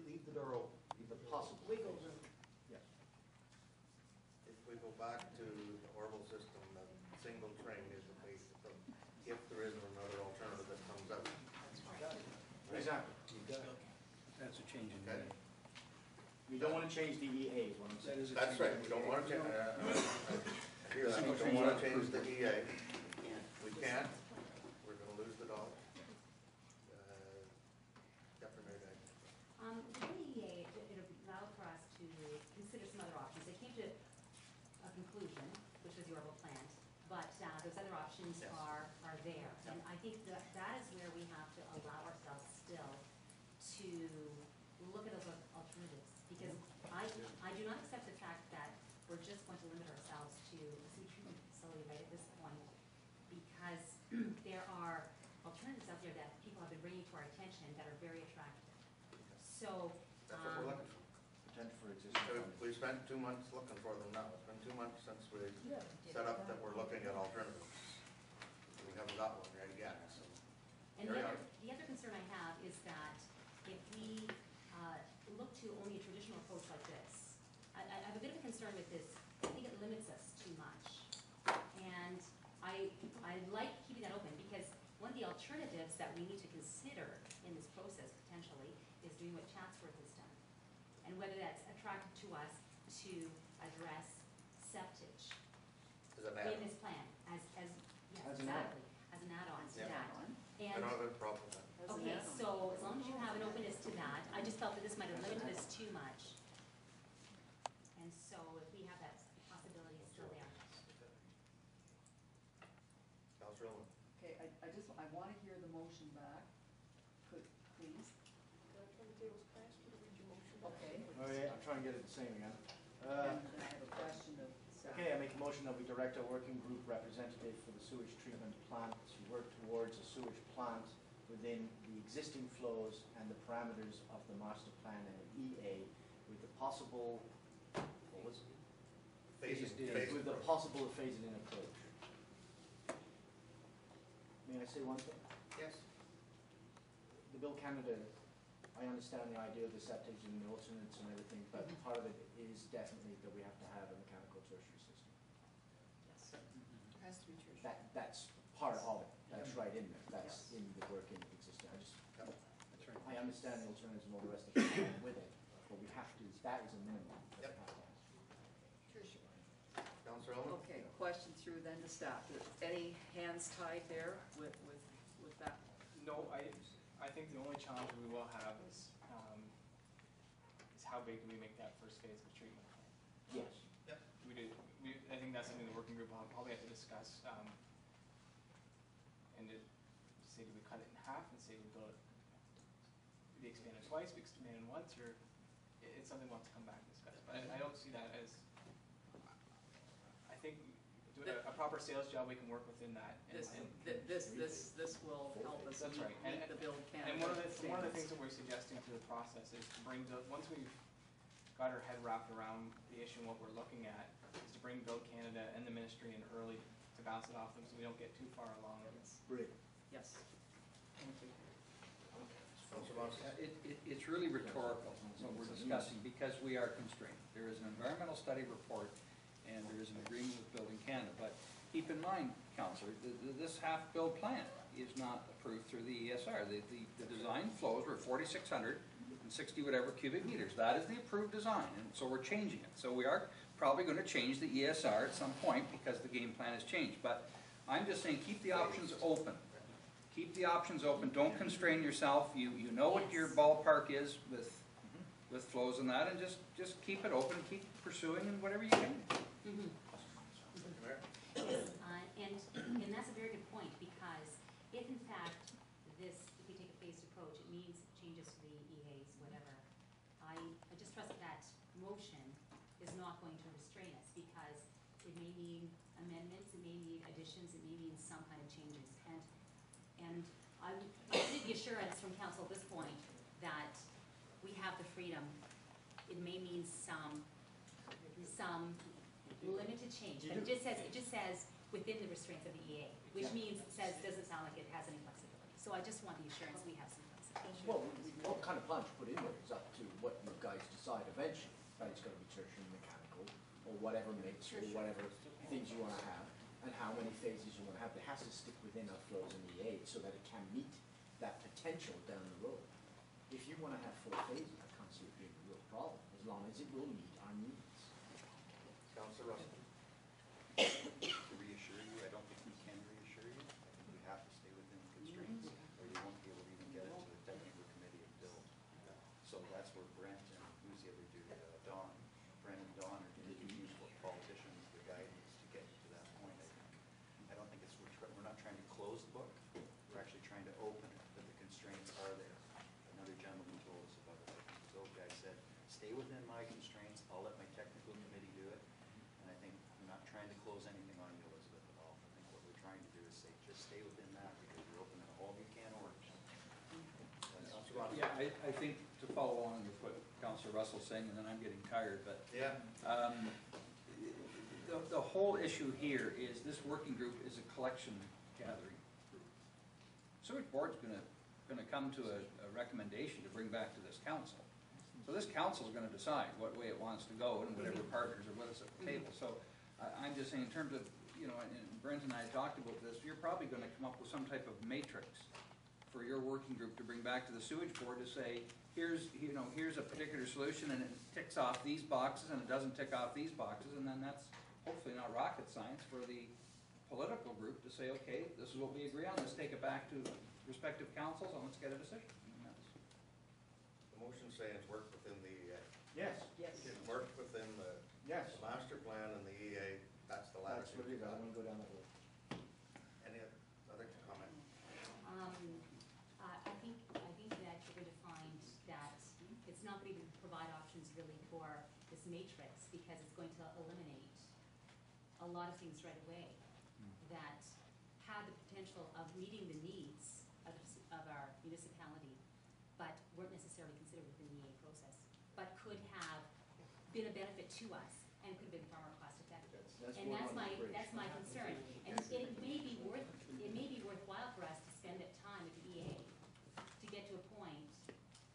leave the door open, leave the possible. Wiggle room. Yes. If we go back to the Orville system, the single train is the base, if there is another alternative that comes out. Exactly. That's a change in Okay. the. We don't want to change the EA is what I'm saying. That's right, we don't want to change, we don't want to change the EA. We can't, we're going to lose the dog. Definitely. Within the EA, it allowed for us to consider some other options. They came to a conclusion, which was the Orville plant, but those other options are there. And I think that is where we have to allow ourselves still to look at those alternatives. Because I do not accept the fact that we're just going to limit ourselves to a sewage treatment facility right at this point, because there are alternatives out there that people have been bringing to our attention that are very attractive. So, That's what we're looking for. Potential for existing. We spent 2 months looking for them now. It's been 2 months since we set up that we're looking at alternatives. We haven't got one right yet, so. and the other concern I have is that if we look to only a traditional approach like this, I have a bit of a concern with this. I think it limits us too much. And I like keeping that open, because one of the alternatives that we need to consider in this process potentially is doing what Chatsworth has done, and whether that's attractive to us to address septage in this plan as an add-on to that. I don't have a problem with that. Okay, so as long as you have an openness to that, I just felt that this might have limited us too much. And so if we have that possibility, it's still there. Councilor Owen. Okay, I want to hear the motion back, please. Okay. Oh yeah, I'm trying to get it the same again. And I have a question of staff. Okay, I make a motion that we direct a working group representative for the sewage treatment plant to work towards a sewage plant within the existing flows and the parameters of the master plan and EA, with the possible, what was it? With the possible phased-in approach. May I say one thing? Yes. The Bill Canada, I understand the idea of the septage and the alternates and everything, but part of it is definitely that we have to have a mechanical tertiary system. Yes. It has to be true. That's part of it. That's right in there. That's in the working existing. That's right. I understand the alternatives and all the rest of it with it, but we have to, that is a minimum. that we have to have. Councilor Owen. Okay, question through then to staff. Any hands tied there with that? No, I think the only challenge we will have is how big do we make that first phase of treatment plant? Yes. Yep. I think that's something the working group will probably have to discuss. And say, do we cut it in half and say we build it, we expand it twice, we expand it once, or it's something we'll have to come back and discuss. But I don't see that as, I think doing a proper sales job, we can work within that. This will help us That's right. meet the Bill Canada And one of the standards. things that we're suggesting through the process is to bring, once we've got our head wrapped around the issue and what we're looking at, is to bring Bill Canada and the ministry in early to bounce it off them so we don't get too far along. Brilliant. Yes. It's really rhetorical what we're discussing, because we are constrained. There is an environmental study report and there is an agreement with Building Canada. But keep in mind, Councillor, this half-build plant is not approved through the ESR. The design flows were 4,660 whatever cubic meters. That is the approved design, and so we're changing it. So we are probably going to change the ESR at some point because the game plan has changed. But I'm just saying, keep the options open. Keep the options open. Don't constrain yourself. You know what your ballpark is with flows and that, and just keep it open. Keep pursuing and whatever you can. Yes, and that's a very good point, because if in fact if we take a phased approach, it means changes to the EAs, whatever. I just trust that motion is not going to restrain us, because it may mean amendments, it may mean additions, it may mean some kind of changes. And I need the assurance from council at this point that we have the freedom. It may mean some limited change, but it just says within the restraints of the EA, which means doesn't sound like it has any flexibility. So I just want the assurance we have some flexibility. Well, what kind of plans you put in there is up to whatever mix or whatever things you wanna have, and how many phases you wanna have. It has to stick within our flows in the E8 so that it can meet that potential down the road. If you wanna have 4 phases, I can't see it being a real problem, as long as it will meet our needs. Councillor Russell? To reassure you, I don't think we can reassure you. I think we have to stay within the constraints, or you won't be able to even get it to the technical committee of build. So that's where Brent and who's the other dude, Don, Brent and Don are going to use what politicians, the guidance to get you to that point, I think. I don't think it's, we're not trying to close the book, we're actually trying to open it, but the constraints are there. Another gentleman told us about it. Those guys said, stay within my constraints, I'll let my technical committee do it. And I think I'm not trying to close anything on you, Elizabeth, at all. I think what we're trying to do is say, just stay within that, because you're opening a whole new can of worms. Yeah, I think to follow on with what Councillor Russell's saying, and then I'm getting tired, but Yeah. the whole issue here is this working group is a collection gathering group. Sewage Board's gonna come to a recommendation to bring back to this council. So this council's gonna decide what way it wants to go and whatever partners are with us at the table. So I'm just saying in terms of, you know, and Brent and I talked about this, you're probably gonna come up with some type of matrix for your working group to bring back to the Sewage Board to say, here's a particular solution and it ticks off these boxes and it doesn't tick off these boxes, and then that's hopefully not rocket science for the political group to say, okay, this is what we agree on, let's take it back to respective councils and let's get a decision. And that's- The motion saying it's worked within the EA. Yes, Yes. It's worked within the yes, master plan and the EA, that's the that's latitude. what it is, I wouldn't go down that road. Any other comment? I think that you're going to find that it's not going to even provide options really for this matrix, because it's going to eliminate a lot of things right away that had the potential of meeting the needs of our municipality, but weren't necessarily considered within the EA process, but could have been a benefit to us and could have been far more cost effective. And Ward that's one my, bridge. that's my concern. And it may be worthwhile for us to spend that time at the EA to get to a point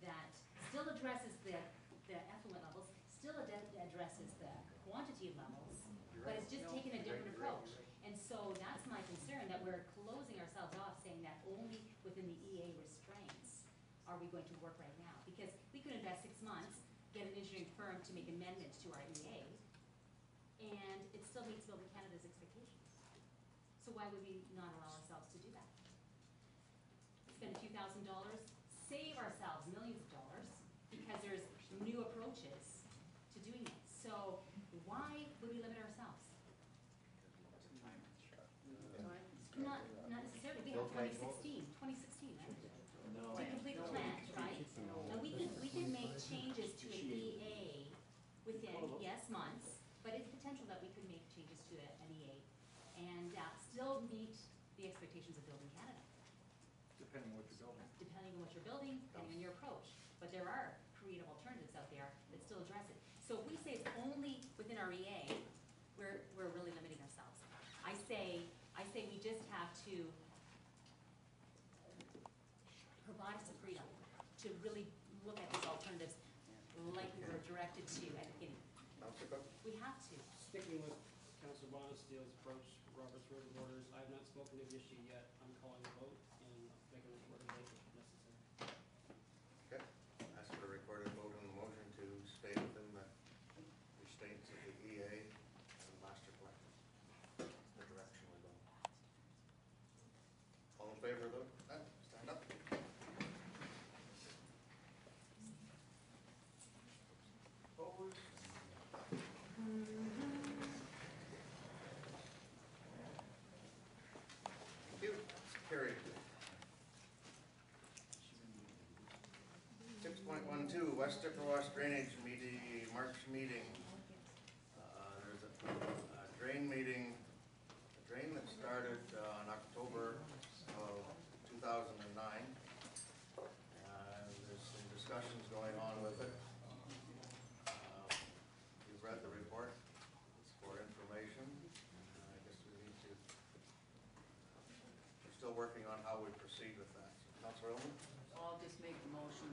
that still addresses the effluent levels, still addresses the quantity levels, but it's just taking a different approach. And so that's my concern, that we're closing ourselves off, saying that only within the EA restraints are we going to work right now. Because we could invest 6 months, get an engineering firm to make amendments to our EA, and it still meets Building Canada's expectations. So why would we not allow ourselves to do that? Spend a few $1,000s, save ourselves millions of dollars, because there's new approaches to doing it. So why would we limit ourselves? Not necessarily, we have 2016, right? No. To complete the plant, right? And we can make changes to an EA within, yes, months, but it's potential that we could make changes to an EA and still meet the expectations of Building Canada, Depending on what you're building. depending on what you're building, depending on your approach. But there are creative alternatives out there that still address it. So if we say it's only within our EA, we're really limiting ourselves. I say we just have to provide us the freedom to really look at these alternatives like we were directed to at the beginning. Councillor Cook? We have to. Sticking with Councillor Bonesteel's approach, Robert's Rules of Orders, I have not spoken to the issue yet. I'm calling a vote and making a recommendation if necessary. Okay. Ask for a recorded vote on the motion to stay within the restraints of the EA and master plan. The direction we're going. All in favor of that, stand up. Opposed? Thank you. Carried. 6.12, West Chippewas Drainage Meeting, March meeting. There's a drain meeting, a drain that started in October of 2009. There's some discussions going on with it. You've read the report, it's for information. I guess we need to, we're still working on how we proceed with that. So, Councillor Ullman?